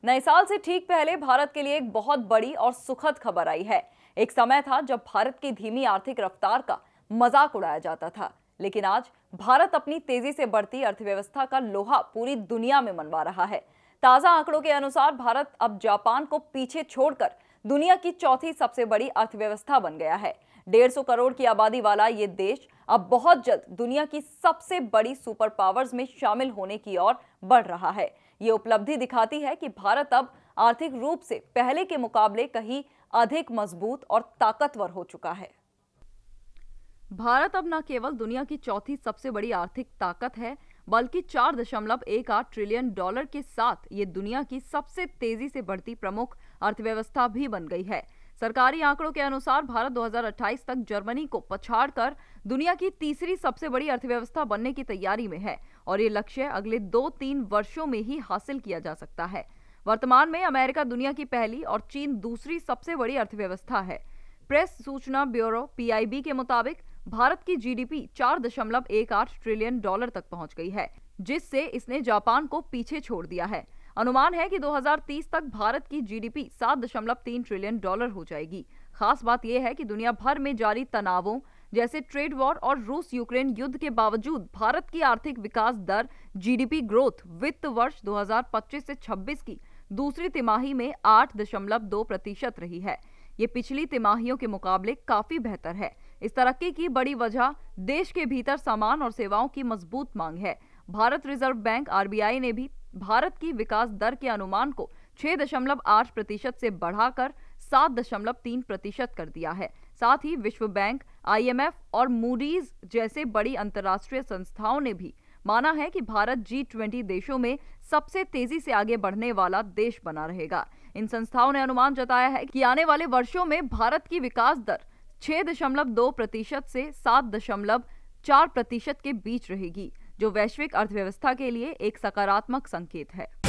नए साल से ठीक पहले भारत के लिए एक बहुत बड़ी और सुखद खबर आई है। एक समय था जब भारत की धीमी आर्थिक रफ्तार का मजाक उड़ाया जाता था, लेकिन आज भारत अपनी तेजी से बढ़ती अर्थव्यवस्था का लोहा पूरी दुनिया में मनवा रहा है। ताजा आंकड़ों के अनुसार भारत अब जापान को पीछे छोड़कर दुनिया की चौथी सबसे बड़ी अर्थव्यवस्था बन गया है। 150 करोड़ की आबादी वाला ये देश अब बहुत जल्द दुनिया की सबसे बड़ी सुपर पावर्स में शामिल होने की ओर बढ़ रहा है। ये उपलब्धि दिखाती है कि भारत अब आर्थिक रूप से पहले के मुकाबले कहीं अधिक मजबूत और ताकतवर हो चुका है। भारत अब न केवल दुनिया की चौथी सबसे बड़ी आर्थिक ताकत है, बल्कि 4.18 ट्रिलियन डॉलर के साथ ये दुनिया की सबसे तेजी से बढ़ती प्रमुख अर्थव्यवस्था भी बन गई है। सरकारी आंकड़ों के अनुसार भारत 2028 तक जर्मनी को पछाड़कर दुनिया की तीसरी सबसे बड़ी अर्थव्यवस्था बनने की तैयारी में है और ये लक्ष्य अगले 2-3 वर्षों में ही हासिल किया जा सकता है। वर्तमान में अमेरिका दुनिया की पहली और चीन दूसरी सबसे बड़ी अर्थव्यवस्था है। प्रेस सूचना ब्यूरो पीआईबी के मुताबिक भारत की जीडीपी 4.18 ट्रिलियन डॉलर तक पहुंच गई है, जिससे इसने जापान को पीछे छोड़ दिया है। अनुमान है कि 2030 तक भारत की जीडीपी 7.3 ट्रिलियन डॉलर हो जाएगी। खास बात यह है कि दुनिया भर में जारी तनावों जैसे ट्रेड वॉर और रूस यूक्रेन युद्ध के बावजूद भारत की आर्थिक विकास दर जीडीपी ग्रोथ वित्त वर्ष 2025 से 26 की दूसरी तिमाही में 8.2% रही है। ये पिछली तिमाहियों के मुकाबले काफी बेहतर है। इस तरक्की की बड़ी वजह देश के भीतर सामान और सेवाओं की मजबूत मांग है। भारत रिजर्व बैंक आरबीआई ने भी भारत की विकास दर के अनुमान को 6.8% से बढ़ाकर 7.3% कर दिया है। साथ ही विश्व बैंक, आईएमएफ और मूडीज जैसे बड़ी अंतर्राष्ट्रीय संस्थाओं ने भी माना है कि भारत G20 देशों में सबसे तेजी से आगे बढ़ने वाला देश बना रहेगा। इन संस्थाओं ने अनुमान जताया है कि आने वाले वर्षों में भारत की विकास दर 6.2% से 7.4% के बीच रहेगी, जो वैश्विक अर्थव्यवस्था के लिए एक सकारात्मक संकेत है।